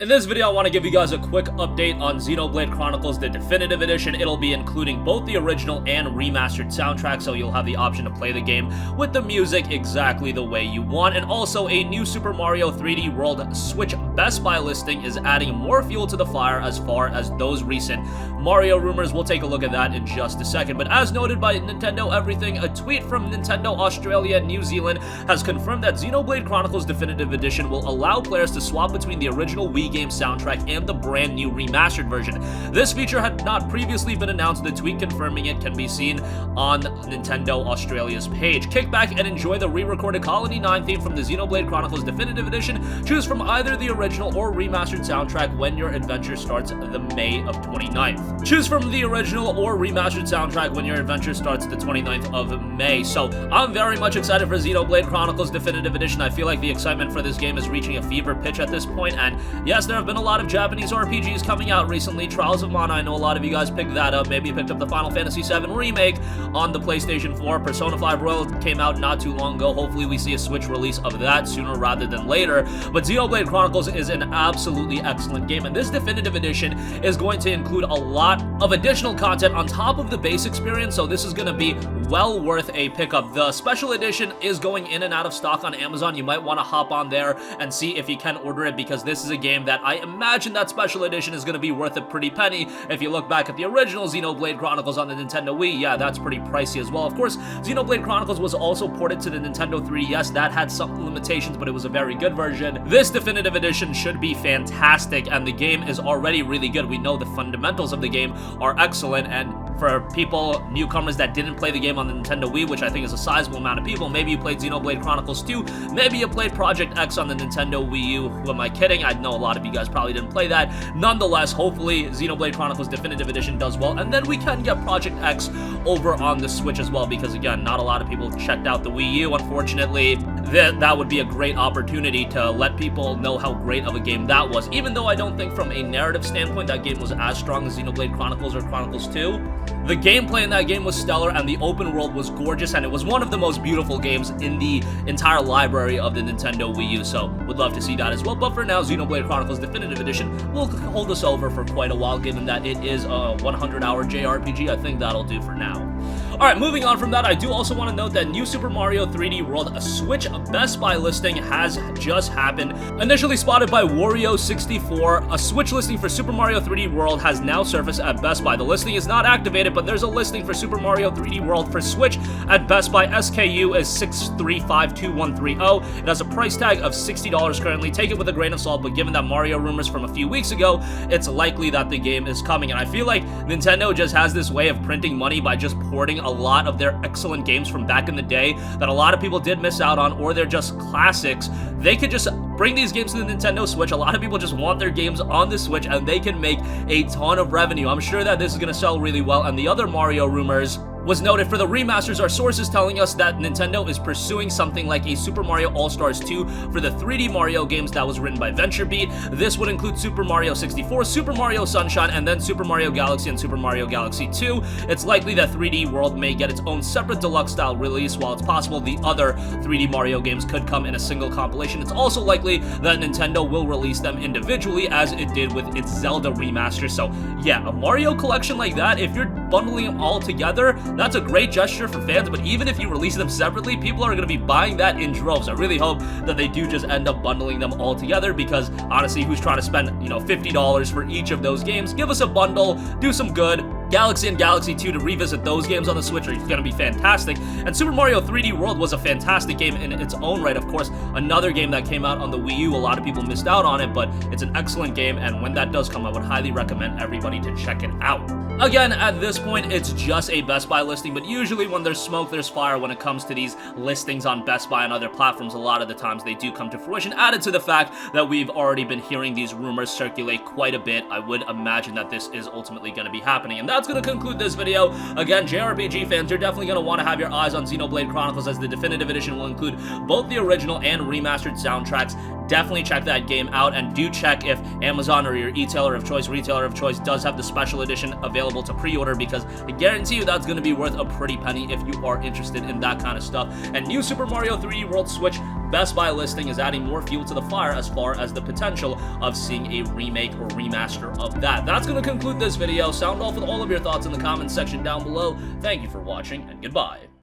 In this video, I want to give you guys a quick update on Xenoblade Chronicles, the Definitive Edition. It'll be including both the original and remastered soundtrack, so you'll have the option to play the game with the music exactly the way you want. And also, a new Super Mario 3D World Switch Best Buy listing is adding more fuel to the fire as far as those recent Mario rumors. We'll take a look at that in just a second. But as noted by Nintendo Everything, a tweet from Nintendo Australia and New Zealand has confirmed that Xenoblade Chronicles Definitive Edition will allow players to swap between the original Wii game soundtrack and the brand new remastered version. This feature had not previously been announced. The tweet confirming it can be seen on Nintendo Australia's page. Kick back and enjoy the re-recorded Colony 9 theme from the Xenoblade Chronicles Definitive Edition. Choose from either the original or remastered soundtrack when your adventure starts the May of 29th. Choose from the original or remastered soundtrack when your adventure starts the 29th of May. So I'm very much excited for Xenoblade Chronicles Definitive Edition. I feel like the excitement for this game is reaching a fever pitch at this point, and yes, there have been a lot of Japanese RPGs coming out recently. Trials of Mana, I know a lot of you guys picked that up. Maybe you picked up the Final Fantasy VII Remake on the PlayStation 4. Persona 5 Royal came out not too long ago. Hopefully we see a Switch release of that sooner rather than later. But Xenoblade Chronicles is an absolutely excellent game, and this Definitive Edition is going to include a lot of additional content on top of the base experience, so this is going to be well worth a pickup. The Special Edition is going in and out of stock on Amazon. You might want to hop on there and see if you can order it, because this is a game that I imagine that Special Edition is going to be worth a pretty penny. If you look back at the original Xenoblade Chronicles on the Nintendo Wii, yeah, that's pretty pricey as well. Of course, Xenoblade Chronicles was also ported to the Nintendo 3DS. That had some limitations, but it was a very good version. This Definitive Edition should be fantastic, and the game is already really good. We know the fundamentals of the game are excellent, and for people, newcomers that didn't play the game on the Nintendo Wii, which I think is a sizable amount of people, maybe you played Xenoblade Chronicles 2, maybe you played Project X on the Nintendo Wii U. Who am I kidding? I know a lot of you guys probably didn't play that. Nonetheless, hopefully Xenoblade Chronicles Definitive Edition does well, and then we can get Project X over on the Switch as well, because again, not a lot of people checked out the Wii U. Unfortunately, that would be a great opportunity to let people know how great of a game that was, even though I don't think from a narrative standpoint that game was as strong as Xenoblade Chronicles or Chronicles 2. The gameplay in that game was stellar, and the open world was gorgeous, and it was one of the most beautiful games in the entire library of the Nintendo Wii U, so would love to see that as well. But for now, Xenoblade Chronicles Definitive Edition will hold us over for quite a while, given that it is a 100-hour JRPG. I think that'll do for now. Alright, moving on from that, I do also want to note that new Super Mario 3D World, a Switch Best Buy listing has just happened. Initially spotted by Wario64, a Switch listing for Super Mario 3D World has now surfaced at Best Buy. The listing is not activated, but there's a listing for Super Mario 3D World for Switch at Best Buy. SKU is 6352130. It has a price tag of $60 currently. Take it with a grain of salt, but given that Mario rumors from a few weeks ago, it's likely that the game is coming. And I feel like Nintendo just has this way of printing money by just porting a lot of their excellent games from back in the day that a lot of people did miss out on, or they're just classics. They could just bring these games to the Nintendo Switch. A lot of people just want their games on the Switch, and they can make a ton of revenue. I'm sure that this is going to sell really well. And the other Mario rumors was noted for the remasters. Our sources telling us that Nintendo is pursuing something like a Super Mario All-Stars 2 for the 3D Mario games that was written by VentureBeat. This would include Super Mario 64, Super Mario Sunshine, and then Super Mario Galaxy and Super Mario Galaxy 2. It's likely that 3D World may get its own separate deluxe style release, while it's possible the other 3D Mario games could come in a single compilation. It's also likely that Nintendo will release them individually, as it did with its Zelda remaster. So yeah, a Mario collection like that, if you're bundling them all together, that's a great gesture for fans. But even if you release them separately, people are going to be buying that in droves. I really hope that they do just end up bundling them all together, because honestly, who's trying to spend, $50 for each of those games? Give us a bundle, do some good. Galaxy and Galaxy 2, to revisit those games on the Switch are going to be fantastic. And Super Mario 3D World was a fantastic game in its own right. Of course, another game that came out on the Wii U, a lot of people missed out on it, but it's an excellent game, and when that does come, I would highly recommend everybody to check it out. Again, at this point, it's just a Best Buy listing, but usually when there's smoke, there's fire when it comes to these listings on Best Buy and other platforms. A lot of the times they do come to fruition, added to the fact that we've already been hearing these rumors circulate quite a bit. I would imagine that this is ultimately going to be happening, and that's going to conclude this video. Again, JRPG fans, you're definitely going to want to have your eyes on Xenoblade Chronicles, as the Definitive Edition will include both the original and remastered soundtracks. Definitely check that game out, and do check if Amazon or your retailer of choice does have the Special Edition available to pre-order, because I guarantee you that's going to be worth a pretty penny if you are interested in that kind of stuff. And new Super Mario 3D World Switch Best Buy listing is adding more fuel to the fire as far as the potential of seeing a remake or remaster of that. That's going to conclude this video. Sound off with all of your thoughts in the comments section down below. Thank you for watching, and goodbye.